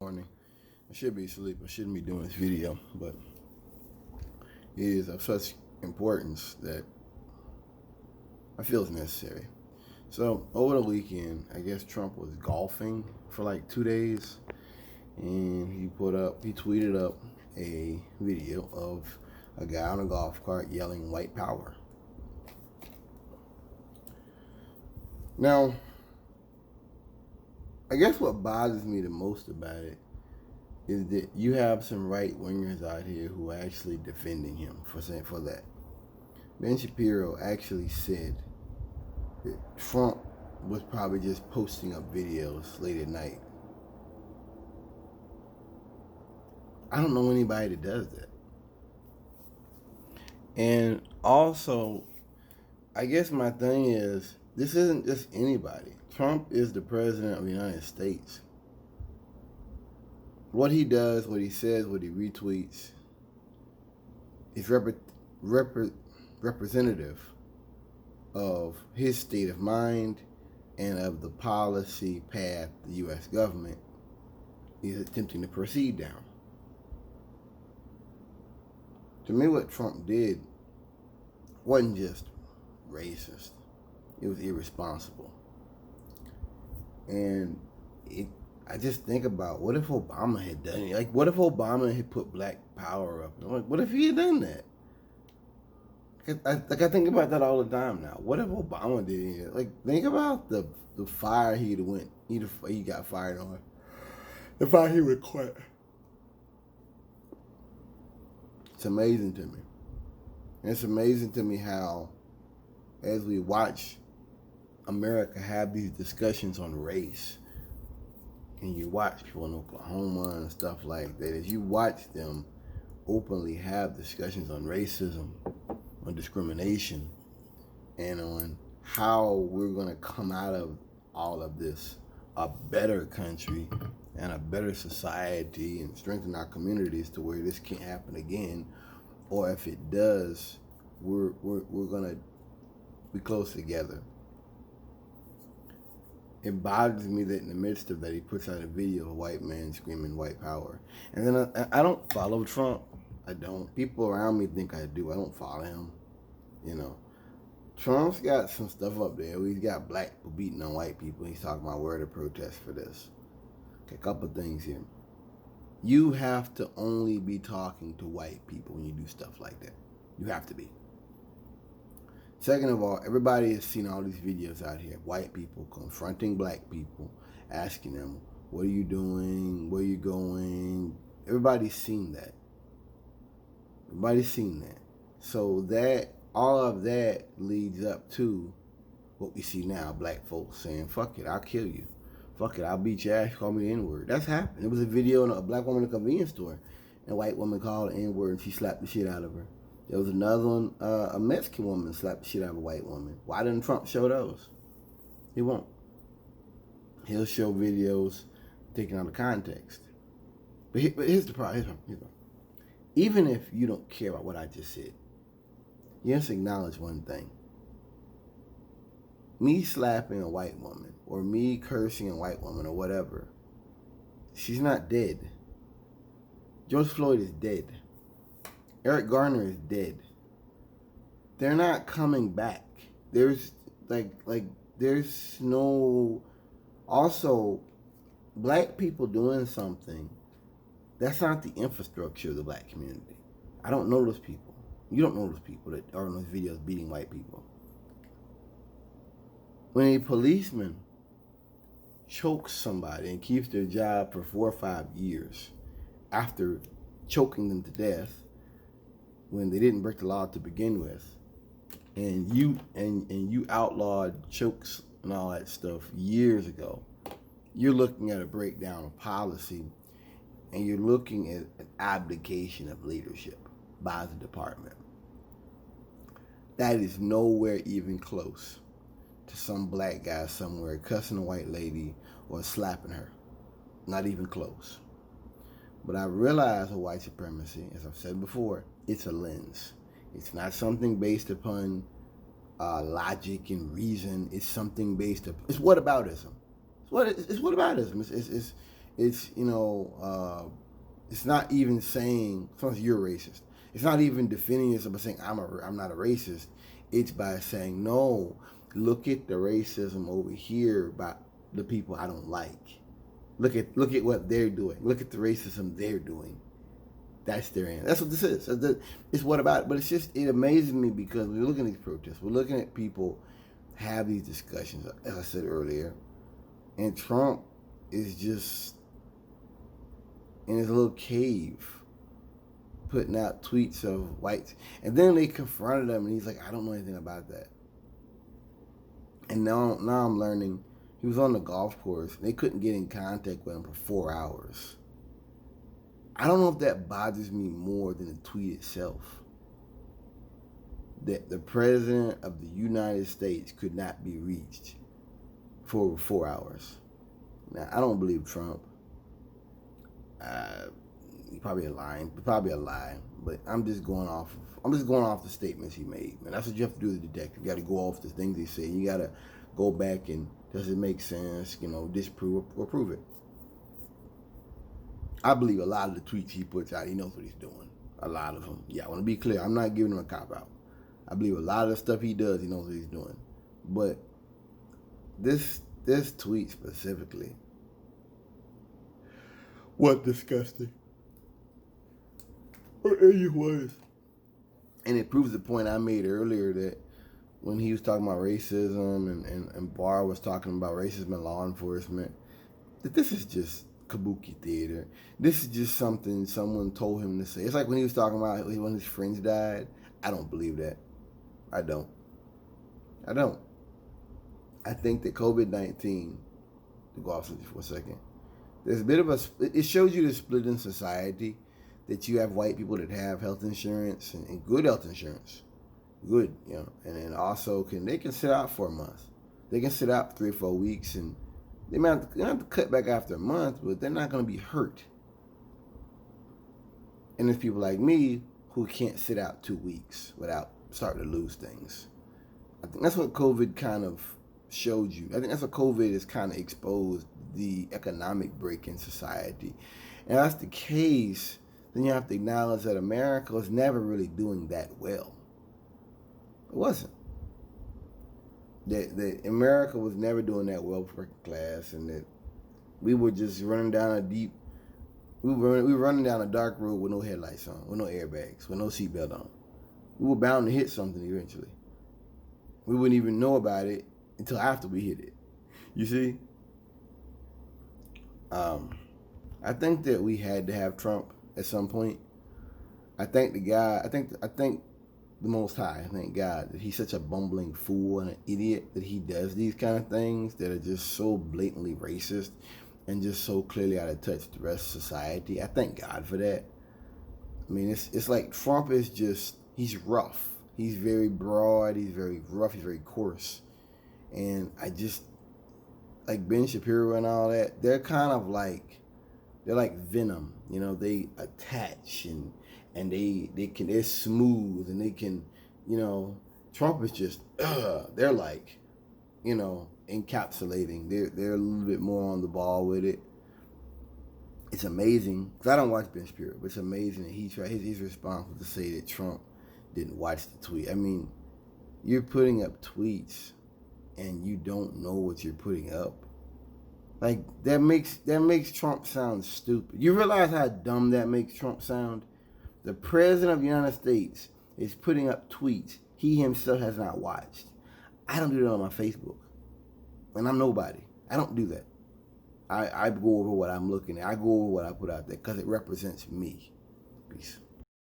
Morning. I should be asleep. I shouldn't be doing this video, but it is of such importance that I feel it's necessary. So over the weekend, I guess Trump was golfing for like 2 days, and he tweeted up a video of a guy on a golf cart yelling "White Power." Now, I guess what bothers me the most about it is that you have some right wingers out here who are actually defending him for that. Ben Shapiro actually said that Trump was probably just posting up videos late at night. I don't know anybody that does that. And also, I guess my thing is, this isn't just anybody. Trump is the president of the United States. What he does, what he says, what he retweets is representative of his state of mind and of the policy path the U.S. government is attempting to proceed down. To me, what Trump did wasn't just racist. It was irresponsible. And I just think about, what if Obama had done it? Like, what if Obama had put Black Power up? Like, what if he had done that? I think about that all the time now. What if Obama did it? Like, think about the fire he got fired on. The fire he would quit. It's amazing to me. And it's amazing to me how, as we watch America have these discussions on race, and you watch people in Oklahoma and stuff like that, as you watch them openly have discussions on racism, on discrimination, and on how we're going to come out of all of this a better country and a better society and strengthen our communities to where this can't happen again, or if it does, we're going to be close together. It bothers me that in the midst of that, he puts out a video of a white man screaming "White Power." And then I don't follow Trump. I don't. People around me think I do. I don't follow him. You know, Trump's got some stuff up there. He's got black people beating on white people. He's talking about where to protest for this. Okay, a couple of things here. You have to only be talking to white people when you do stuff like that. You have to be. Second of all, everybody has seen all these videos out here. White people confronting black people, asking them, "What are you doing? Where are you going?" Everybody's seen that. Everybody's seen that. So that, all of that leads up to what we see now, black folks saying, "Fuck it, I'll kill you. Fuck it, I'll beat your ass, call me the N-word." That's happened. There was a video of a black woman in a convenience store, and a white woman called the N-word, and she slapped the shit out of her. There was another one, a Mexican woman slapped the shit out of a white woman. Why didn't Trump show those? He won't. He'll show videos taken out of context. But here's the problem. Even if you don't care about what I just said, you just acknowledge one thing. Me slapping a white woman, or me cursing a white woman, or whatever, she's not dead. George Floyd is dead. Eric Garner is dead. They're not coming back. There's there's no. Also, black people doing something, that's not the infrastructure of the black community. I don't know those people. You don't know those people that are in those videos beating white people. When a policeman chokes somebody and keeps their job for 4 or 5 years after choking them to death, when they didn't break the law to begin with, and you outlawed chokes and all that stuff years ago, you're looking at a breakdown of policy, and you're looking at an abdication of leadership by the department. That is nowhere even close to some black guy somewhere cussing a white lady or slapping her. Not even close. But I realize with white supremacy, as I've said before, it's a lens. It's not something based upon logic and reason. It's something based upon, it's whataboutism. It's whataboutism. It's, it's not even saying, sometimes you're racist. It's not even defending yourself by saying, I'm not a racist. It's by saying, no, look at the racism over here by the people I don't like. Look at what they're doing. Look at the racism they're doing. That's their end. That's what this is. It's what about it. But it amazes me because we're looking at these protests. We're looking at people have these discussions, as I said earlier. And Trump is just in his little cave putting out tweets of whites. And then they confronted him and he's like, I don't know anything about that. And now I'm learning he was on the golf course. And they couldn't get in contact with him for 4 hours. I don't know if that bothers me more than the tweet itself. That the president of the United States could not be reached for over 4 hours. Now, I don't believe Trump. Probably a lie, but I'm just going off the statements he made. Man, that's what you have to do as a detective. You got to go off the things they say. You got to go back and does it make sense? Disprove or prove it. I believe a lot of the tweets he puts out, he knows what he's doing. A lot of them. Yeah, I want to be clear. I'm not giving him a cop out. I believe a lot of the stuff he does, he knows what he's doing. But this tweet specifically, what disgusting. It was. And it proves the point I made earlier that when he was talking about racism and Barr was talking about racism in law enforcement, that this is just kabuki theater. This is just something someone told him to say. It's like when he was talking about when his friends died. I don't believe that. I don't. I think that COVID-19, to go off for a second, there's a bit of it shows you the split in society, that you have white people that have health insurance and good health insurance. Good, and then also they can sit out for a month. They can sit out 3 or 4 weeks, and they might have to cut back after a month, but they're not going to be hurt. And there's people like me who can't sit out 2 weeks without starting to lose things. I think that's what COVID kind of showed you. I think that's what COVID has kind of exposed, the economic break in society. And if that's the case, then you have to acknowledge that America was never really doing that well. It wasn't. That America was never doing that well for working class, and that we were just running down we were running down a dark road with no headlights on, with no airbags, with no seatbelt on. We were bound to hit something eventually. We wouldn't even know about it until after we hit it. You see? I think that we had to have Trump at some point. I think the Most High, I thank God that he's such a bumbling fool and an idiot that he does these kind of things that are just so blatantly racist and just so clearly out of touch with the rest of society. I thank God for that. I mean, it's like Trump is just, he's rough. He's very broad, he's very rough, he's very coarse. And I just, like Ben Shapiro and all that, they're kind of like, they're like venom. They attach and they're smooth and they can, Trump is just, they're like, encapsulating. They're a little bit more on the ball with it. It's amazing, because I don't watch Ben Shapiro, but it's amazing that he's responsible to say that Trump didn't watch the tweet. I mean, you're putting up tweets and you don't know what you're putting up. Like, that makes Trump sound stupid. You realize how dumb that makes Trump sound? The President of the United States is putting up tweets he himself has not watched. I don't do that on my Facebook. And I'm nobody. I don't do that. I go over what I'm looking at. I go over what I put out there because it represents me. Peace.